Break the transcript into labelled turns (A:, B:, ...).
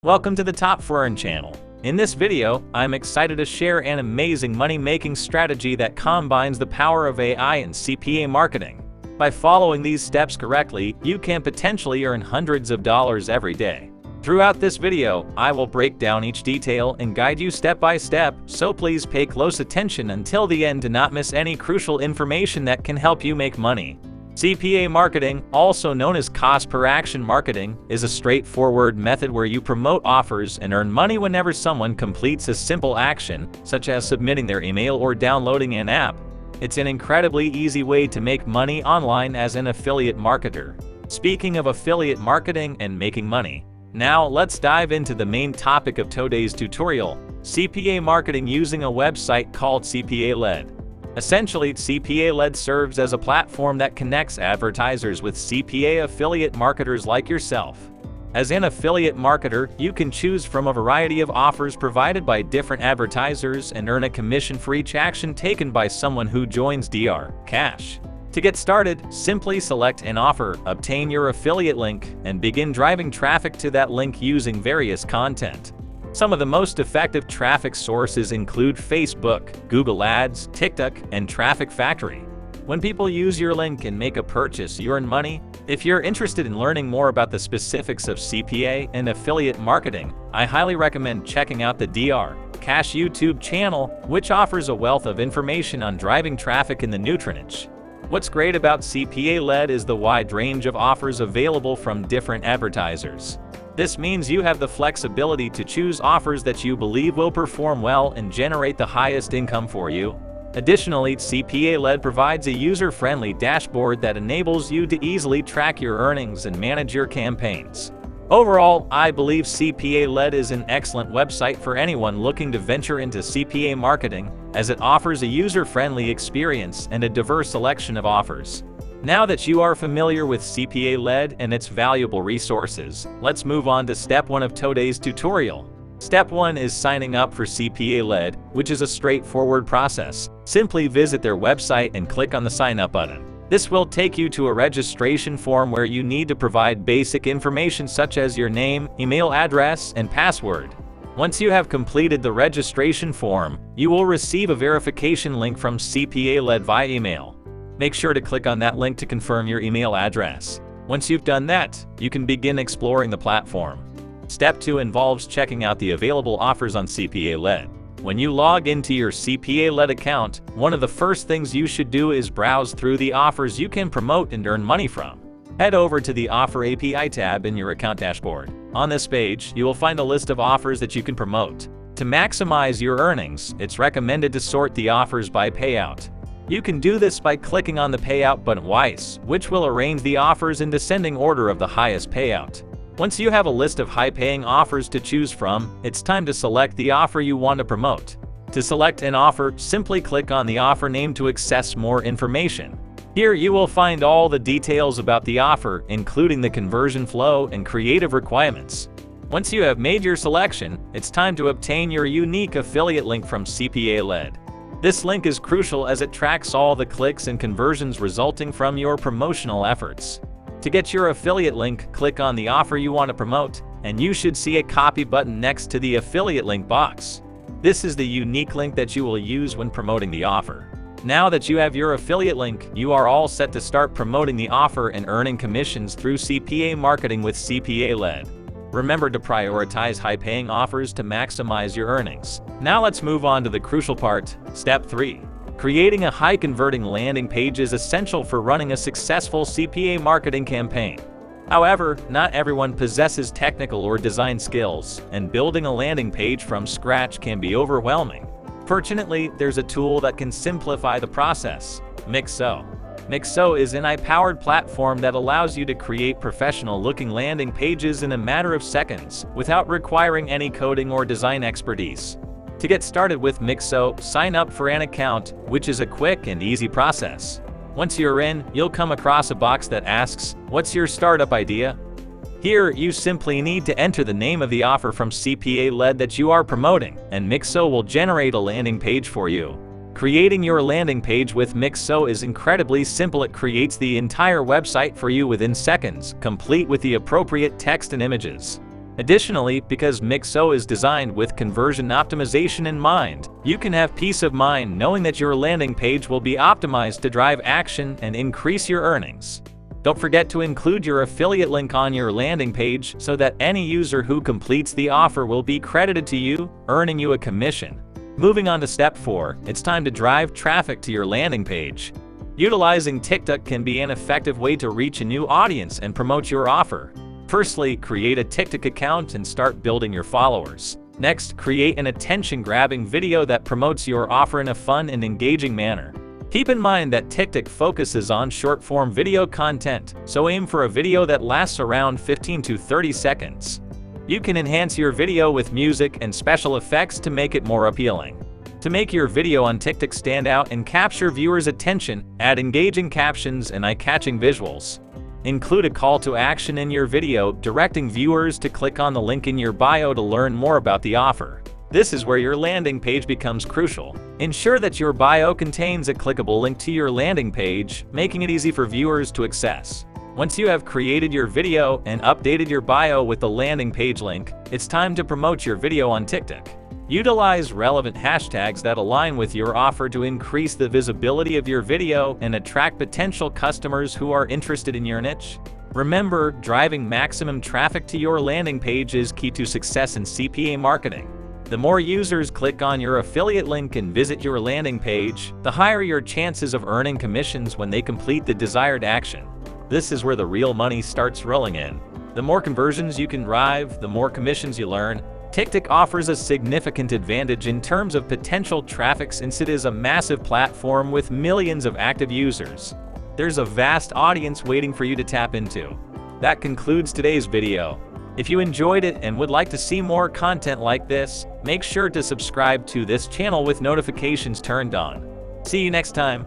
A: Welcome to the Top Foreign channel. In this video, I'm excited to share an amazing money-making strategy that combines the power of AI and CPA marketing. By following these steps correctly, you can potentially earn hundreds of dollars every day. Throughout this video, I will break down each detail and guide you step by step, so please pay close attention until the end to not miss any crucial information that can help you make money. CPA marketing, also known as cost per action marketing, is a straightforward method where you promote offers and earn money whenever someone completes a simple action, such as submitting their email or downloading an app. It's an incredibly easy way to make money online as an affiliate marketer. Speaking of affiliate marketing and making money, now let's dive into the main topic of today's tutorial: CPA marketing using a website called CPA-led. Essentially, CPA-led serves as a platform that connects advertisers with CPA affiliate marketers like yourself. As an affiliate marketer, you can choose from a variety of offers provided by different advertisers and earn a commission for each action taken by someone who joins DR Cash. To get started, simply select an offer, obtain your affiliate link, and begin driving traffic to that link using various content. Some of the most effective traffic sources include Facebook, Google Ads, TikTok, and Traffic Factory. When people use your link and make a purchase, you earn money. If you're interested in learning more about the specifics of CPA and affiliate marketing, I highly recommend checking out the DR Cash YouTube channel, which offers a wealth of information on driving traffic in the niche. What's great about CPA-led is the wide range of offers available from different advertisers. This means you have the flexibility to choose offers that you believe will perform well and generate the highest income for you. Additionally, CPA-led provides a user-friendly dashboard that enables you to easily track your earnings and manage your campaigns. Overall, I believe CPA-led is an excellent website for anyone looking to venture into CPA marketing, as it offers a user-friendly experience and a diverse selection of offers. Now that you are familiar with CPA-led and its valuable resources, let's move on to step 1 of today's tutorial. Step 1 is signing up for CPA-led, which is a straightforward process. Simply visit their website and click on the Sign Up button. This will take you to a registration form where you need to provide basic information such as your name, email address, and password. Once you have completed the registration form, you will receive a verification link from CPA-led via email. Make sure to click on that link to confirm your email address. Once you've done that, you can begin exploring the platform. Step 2 involves checking out the available offers on CPA-led. When you log into your CPA-led account, one of the first things you should do is browse through the offers you can promote and earn money from. Head over to the Offer API tab in your account dashboard. On this page, you will find a list of offers that you can promote. To maximize your earnings, it's recommended to sort the offers by payout. You can do this by clicking on the payout button twice, which will arrange the offers in descending order of the highest payout. Once you have a list of high-paying offers to choose from, it's time to select the offer you want to promote. To select an offer, simply click on the offer name to access more information. Here you will find all the details about the offer, including the conversion flow and creative requirements. Once you have made your selection, it's time to obtain your unique affiliate link from CPA-led. This link is crucial as it tracks all the clicks and conversions resulting from your promotional efforts. To get your affiliate link, click on the offer you want to promote, and you should see a copy button next to the affiliate link box. This is the unique link that you will use when promoting the offer. Now that you have your affiliate link, you are all set to start promoting the offer and earning commissions through CPA marketing with CPA-led. Remember to prioritize high-paying offers to maximize your earnings. Now let's move on to the crucial part, Step 3. Creating a high-converting landing page is essential for running a successful CPA marketing campaign. However, not everyone possesses technical or design skills, and building a landing page from scratch can be overwhelming. Fortunately, there's a tool that can simplify the process: Mixo. Mixo is an AI-powered platform that allows you to create professional-looking landing pages in a matter of seconds, without requiring any coding or design expertise. To get started with Mixo, sign up for an account, which is a quick and easy process. Once you're in, you'll come across a box that asks, "What's your startup idea?" Here, you simply need to enter the name of the offer from CPA-led that you are promoting, and Mixo will generate a landing page for you. Creating your landing page with Mixo is incredibly simple. It creates the entire website for you within seconds, complete with the appropriate text and images. Additionally, because Mixo is designed with conversion optimization in mind, you can have peace of mind knowing that your landing page will be optimized to drive action and increase your earnings. Don't forget to include your affiliate link on your landing page so that any user who completes the offer will be credited to you, earning you a commission. Moving on to step 4, it's time to drive traffic to your landing page. Utilizing TikTok can be an effective way to reach a new audience and promote your offer. Firstly, create a TikTok account and start building your followers. Next, create an attention-grabbing video that promotes your offer in a fun and engaging manner. Keep in mind that TikTok focuses on short-form video content, so aim for a video that lasts around 15 to 30 seconds. You can enhance your video with music and special effects to make it more appealing. To make your video on TikTok stand out and capture viewers' attention, add engaging captions and eye-catching visuals. Include a call to action in your video, directing viewers to click on the link in your bio to learn more about the offer. This is where your landing page becomes crucial. Ensure that your bio contains a clickable link to your landing page, making it easy for viewers to access. Once you have created your video and updated your bio with the landing page link, it's time to promote your video on TikTok. Utilize relevant hashtags that align with your offer to increase the visibility of your video and attract potential customers who are interested in your niche. Remember, driving maximum traffic to your landing page is key to success in CPA marketing. The more users click on your affiliate link and visit your landing page, the higher your chances of earning commissions when they complete the desired action. This is where the real money starts rolling in. The more conversions you can drive, the more commissions you earn. TikTok offers a significant advantage in terms of potential traffic since it is a massive platform with millions of active users. There's a vast audience waiting for you to tap into. That concludes today's video. If you enjoyed it and would like to see more content like this, make sure to subscribe to this channel with notifications turned on. See you next time.